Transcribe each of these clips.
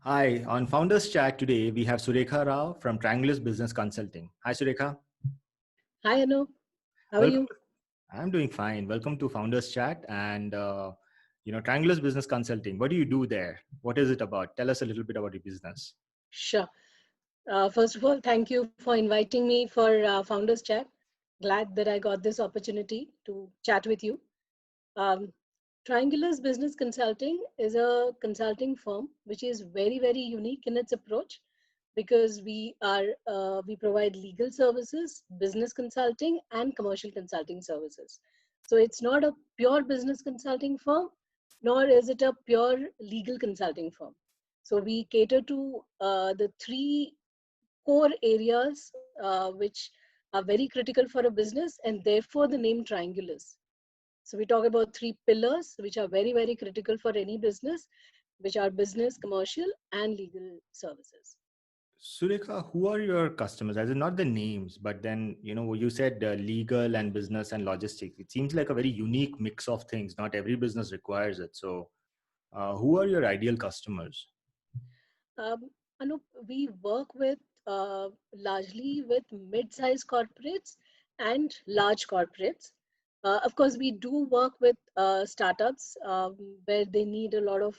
Hi, on Founders Chat today, we have Surekha Rao from Triangulus Business Consulting. Hi, Surekha. Hi, Anu. How are Welcome. you? I'm doing fine. Welcome to Founders Chat and, Triangulus Business Consulting. What do you do there? What is it about? Tell us a little bit about your business. Sure. First of all, thank you for inviting me for Founders Chat. Glad that I got this opportunity to chat with you. Um, Triangulus Business Consulting is a consulting firm which is very, very unique in its approach because we provide legal services, business consulting, and commercial consulting services. So it's not a pure business consulting firm, nor is it a pure legal consulting firm. So we cater to the three core areas which are very critical for a business, and therefore the name Triangulus. So we talk about three pillars which are very, very critical for any business, which are business, commercial, and legal services. Surekha, who are your customers? As in not the names, but then, you said legal and business and logistics. It seems like a very unique mix of things. Not every business requires it. So, who are your ideal customers? Um, Anup, we work with largely with mid-sized corporates and large corporates. Of course, we do work with startups where they need a lot of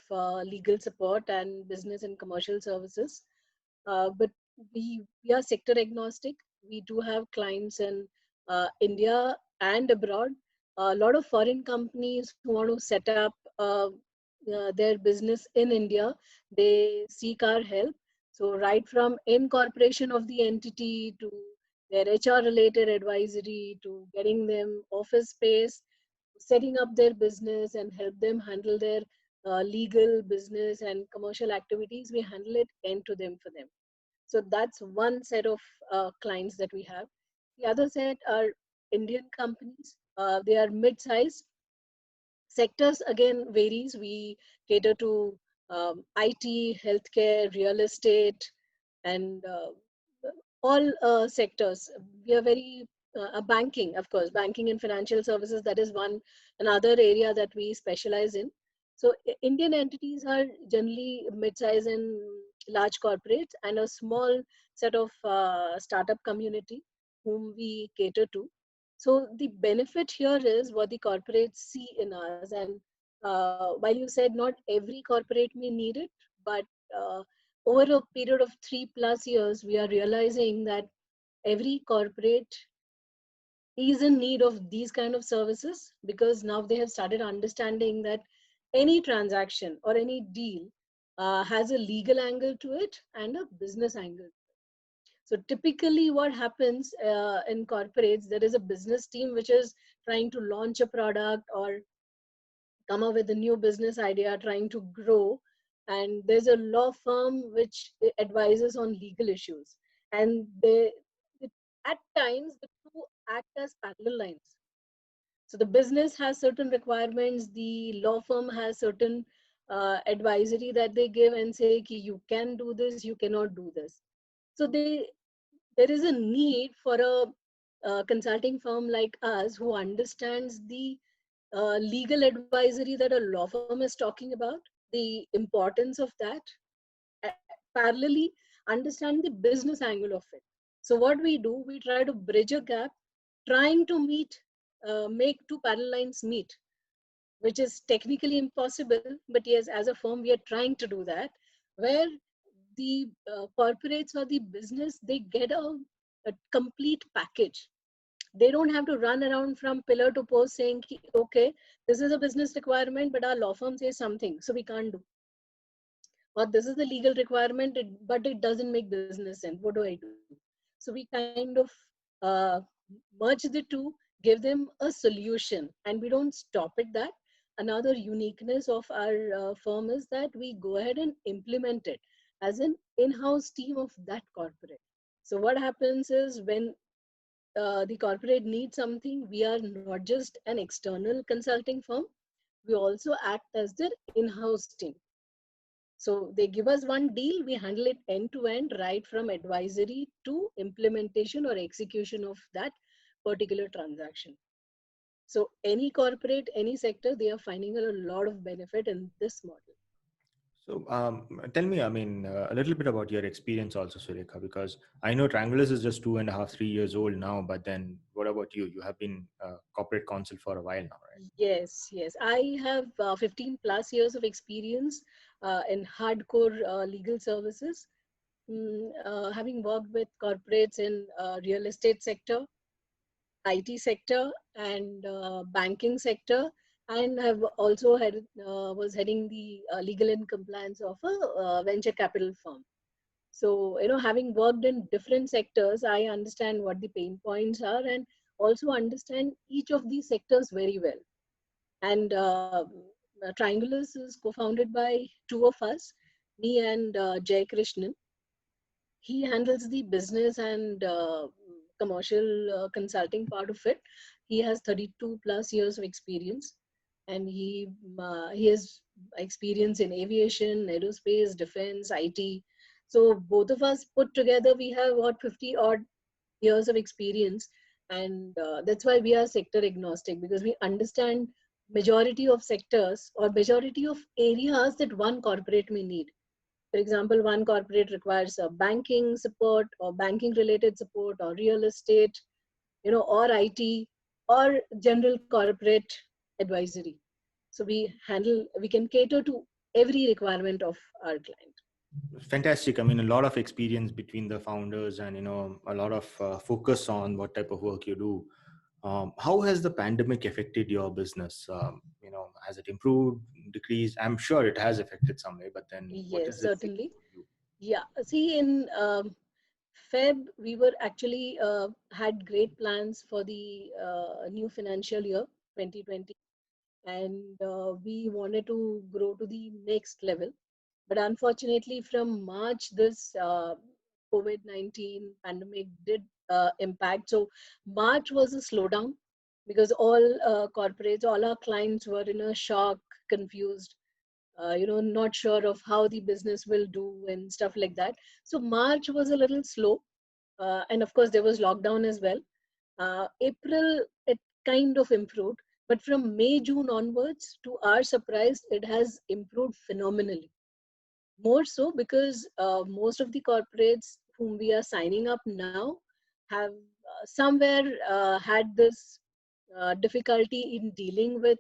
legal support and business and commercial services. But we are sector agnostic. We do have clients in India and abroad. A lot of foreign companies who want to set up their business in India, they seek our help. So right from incorporation of the entity to their HR related advisory to getting them office space, setting up their business and help them handle their legal business and commercial activities, we handle it end to them for them. So that's one set of clients that we have. The other set are Indian companies. They are mid-sized. Sectors again varies. We cater to IT, healthcare, real estate, and all sectors. We are very banking, of course, banking and financial services. That is one another area that we specialize in. So Indian entities are generally mid-size and large corporates, and a small set of startup community whom we cater to. So the benefit here is what the corporates see in us. And while you said not every corporate may need it, but over a period of 3+ years, we are realizing that every corporate is in need of these kind of services because now they have started understanding that any transaction or any deal has a legal angle to it and a business angle. So typically what happens in corporates, there is a business team which is trying to launch a product or come up with a new business idea, trying to grow. And there's a law firm which advises on legal issues. And at times, the two act as parallel lines. So the business has certain requirements, the law firm has certain advisory that they give and say, "Ki, you can do this, you cannot do this." So there is a need for a consulting firm like us who understands the legal advisory that a law firm is talking about, the importance of that, parallelly understand the business angle of it. So what we do, we try to bridge a gap, trying to make two parallel lines meet, which is technically impossible. But yes, as a firm, we are trying to do that, where the corporates or the business, they get a complete package. They don't have to run around from pillar to post saying, okay, this is a business requirement, but our law firm says something, so we can't do. Or this is the legal requirement, but it doesn't make business sense. What do I do? So we kind of uh, merge the two, give them a solution, and we don't stop at that. Another uniqueness of our firm is that we go ahead and implement it as an in-house team of that corporate. So what happens is when the corporate needs something, we are not just an external consulting firm, we also act as their in-house team. So they give us one deal, we handle it end to end, right from advisory to implementation or execution of that particular transaction. So any corporate, any sector, they are finding a lot of benefit in this model. So, tell me, I mean, a little bit about your experience also, Surekha, because I know Triangulus is just 2.5, 3 years old now, but then what about you? You have been corporate counsel for a while now, right? Yes, yes. I have 15 plus years of experience in hardcore legal services, having worked with corporates in real estate sector, IT sector, and banking sector, and have also had was heading the legal and compliance of a venture capital firm. So, having worked in different sectors, I understand what the pain points are and also understand each of these sectors very well. And Triangulus is co-founded by two of us, me and Jay Krishnan. He handles the business and commercial consulting part of it. He has 32 plus years of experience, and he has experience in aviation, aerospace, defense, IT. So both of us put together, we have what 50 odd years of experience, and that's why we are sector agnostic, because we understand majority of sectors or majority of areas that one corporate may need. For example, one corporate requires a banking support or banking related support or real estate, or IT or general corporate advisory. So we can cater to every requirement of our client. Fantastic. I mean, a lot of experience between the founders, and a lot of focus on what type of work you do. How has the pandemic affected your business? Has it improved, decreased? I'm sure it has affected some way, but then what Yes, is it like certainly. for you? Yeah. See, in Feb, we were actually had great plans for the new financial year 2020, and we wanted to grow to the next level. But unfortunately, from March, this COVID-19 pandemic did impact. So March was a slowdown because all corporates, all our clients were in a shock, confused, not sure of how the business will do and stuff like that. So March was a little slow, and of course there was lockdown as well. April it kind of improved, but from May June onwards, to our surprise, it has improved phenomenally. More so because most of the corporates whom we are signing up now have somewhere had this difficulty in dealing with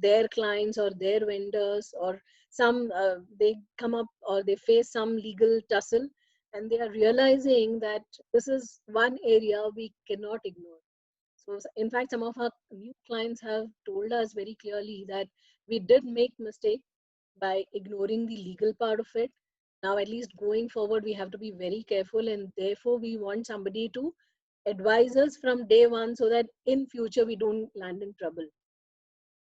their clients or their vendors, or some they come up or they face some legal tussle, and they are realizing that this is one area we cannot ignore. So in fact, some of our new clients have told us very clearly that we did make mistake by ignoring the legal part of it. Now, at least going forward, we have to be very careful, and therefore we want somebody to advise us from day one so that in future we don't land in trouble.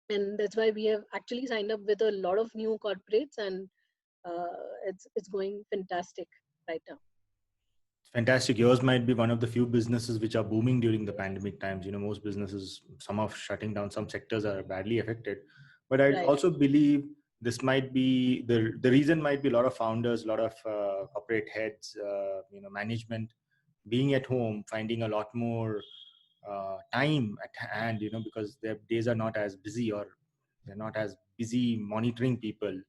And that's why we have actually signed up with a lot of new corporates, and uh, it's going fantastic right now. Fantastic. Yours might be one of the few businesses which are booming during the pandemic times. Most businesses, some are shutting down, some sectors are badly affected. But I Right. also believe this might be the reason might be a lot of founders, a lot of corporate heads, management being at home, finding a lot more time at hand, because their days are not as busy, or they're not as busy monitoring people.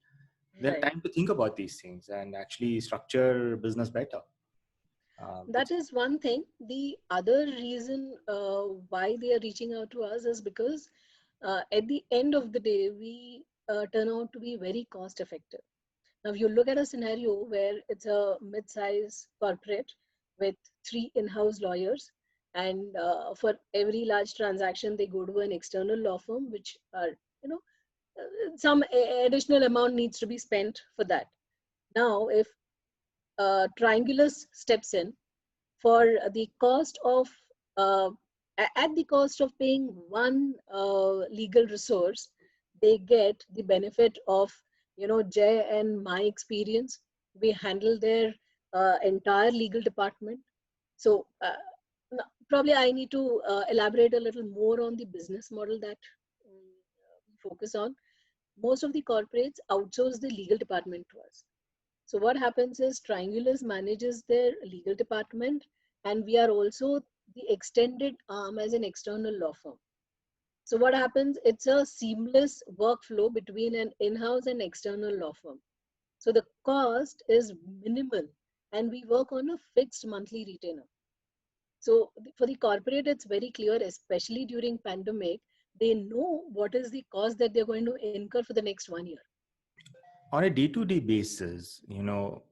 They have Right. time to think about these things and actually structure business better. That is one thing. The other reason why they are reaching out to us is because at the end of the day, we turn out to be very cost effective. Now, if you look at a scenario where it's a mid-size corporate with three in-house lawyers, and for every large transaction, they go to an external law firm, which are, some additional amount needs to be spent for that. Now, if Triangulus steps in for the cost of uh, at the cost of paying one legal resource, they get the benefit of Jay and my experience. We handle their entire legal department. So probably I need to elaborate a little more on the business model that we focus on. Most of the corporates outsource the legal department to us. So what happens is Triangulus manages their legal department, and we are also the extended arm as an external law firm. So what happens? It's a seamless workflow between an in-house and external law firm. So the cost is minimal, and we work on a fixed monthly retainer. So for the corporate, it's very clear, especially during pandemic, they know what is the cost that they're going to incur for the next 1 year. On a day-to-day basis,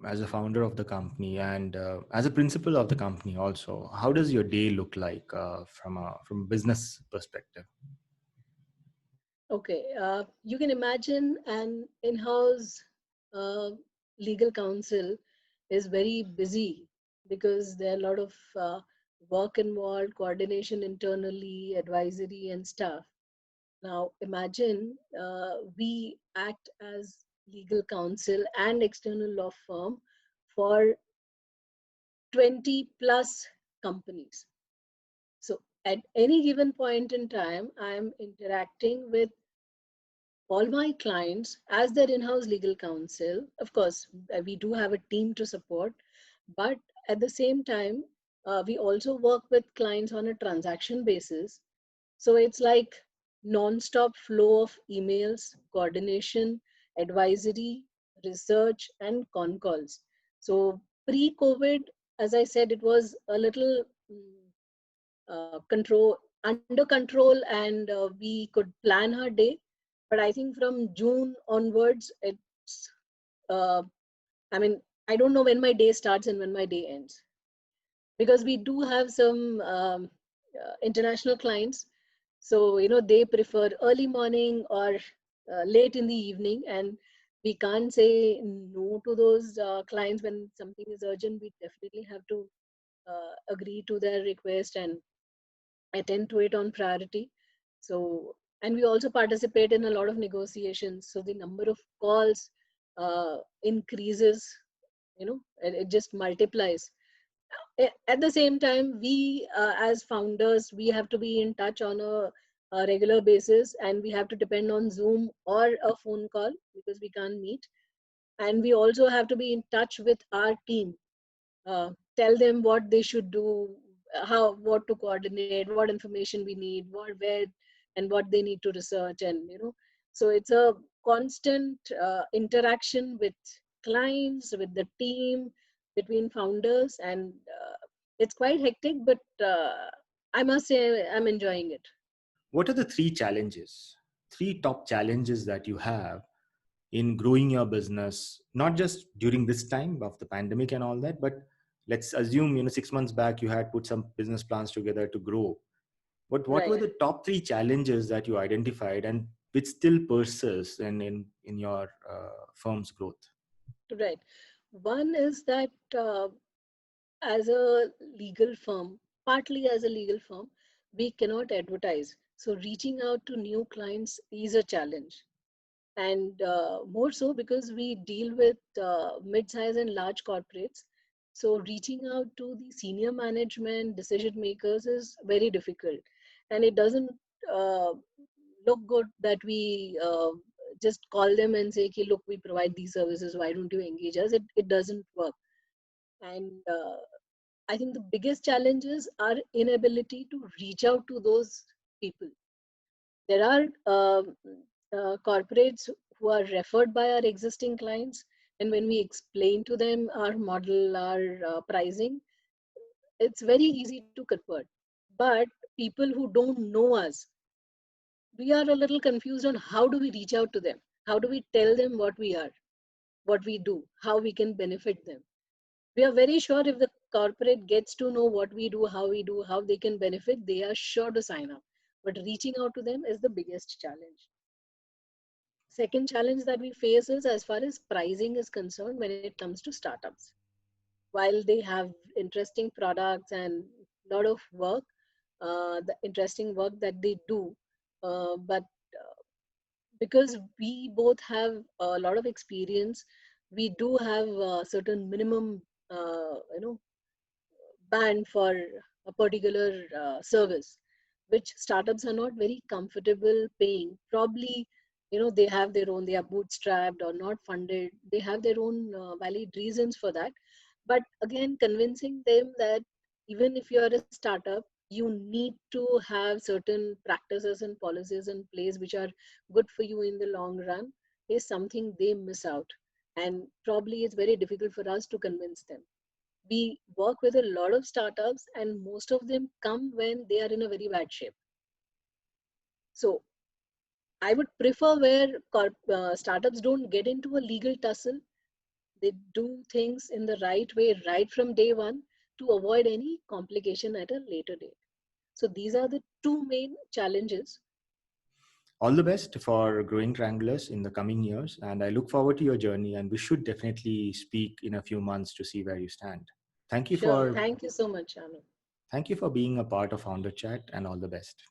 as a founder of the company and as a principal of the company also, how does your day look like from a business perspective? Okay, you can imagine an in-house uh, legal counsel is very busy because there are a lot of work involved, coordination internally, advisory, and stuff. Now, imagine we act as legal counsel and external law firm for 20 plus companies. So, at any given point in time, I'm interacting with all my clients as their in-house legal counsel. Of course, we do have a team to support, but at the same time, we also work with clients on a transaction basis. So it's like non-stop flow of emails, coordination, advisory, research, and con calls. So pre-COVID, as I said, it was a little under control, and we could plan our day. But I think from June onwards, it's uh, I mean, I don't know when my day starts and when my day ends, because we do have some international clients. So they prefer early morning or late in the evening, and we can't say no to those clients. When something is urgent, we definitely have to agree to their request and attend to it on priority. So, and we also participate in a lot of negotiations. So the number of calls increases, it just multiplies. At the same time, we as founders, we have to be in touch on a regular basis, and we have to depend on Zoom or a phone call because we can't meet. And we also have to be in touch with our team, tell them what they should do, what to coordinate, what information we need, where, and what they need to research, and so it's a constant interaction with clients, with the team, between founders, and it's quite hectic, but I must say I'm enjoying it. What are the three top challenges that you have in growing your business, not just during this time of the pandemic and all that, but let's assume 6 months back you had put some business plans together to grow. What were Right, the top three challenges that you identified and which still persists in your firm's growth? right. One is that as a legal firm, partly as a legal firm, we cannot advertise. So reaching out to new clients is a challenge. And more so because we deal with mid-size and large corporates. So reaching out to the senior management, decision makers is very difficult. And it doesn't uh, look good that we just call them and say, okay, look, we provide these services, why don't you engage us? It doesn't work. And I think the biggest challenge is our inability to reach out to those people. There are corporates who are referred by our existing clients, and when we explain to them our model, our pricing, it's very easy to convert. But people who don't know us, we are a little confused on how do we reach out to them? How do we tell them what we are, what we do, how we can benefit them? We are very sure if the corporate gets to know what we do, how we do, how they can benefit, they are sure to sign up. But reaching out to them is the biggest challenge. Second challenge that we face is as far as pricing is concerned when it comes to startups. While they have interesting products and a lot of work, the interesting work that they do, but because we both have a lot of experience, we do have a certain minimum, band for a particular service, which startups are not very comfortable paying. Probably, they have their own, they are bootstrapped or not funded. They have their own valid reasons for that. But again, convincing them that even if you're a startup, you need to have certain practices and policies in place which are good for you in the long run is something they miss out. and probably it's very difficult for us to convince them. We work with a lot of startups, and most of them come when they are in a very bad shape. So I would prefer where startups don't get into a legal tussle. They do things in the right way right from day one to avoid any complication at a later date. So these are the two main challenges. All the best for growing Triangulus in the coming years. And I look forward to your journey. And we should definitely speak in a few months to see where you stand. Thank you Sure. for Thank you so much, Anu. thank you for being a part of Founder Chat, and all the best.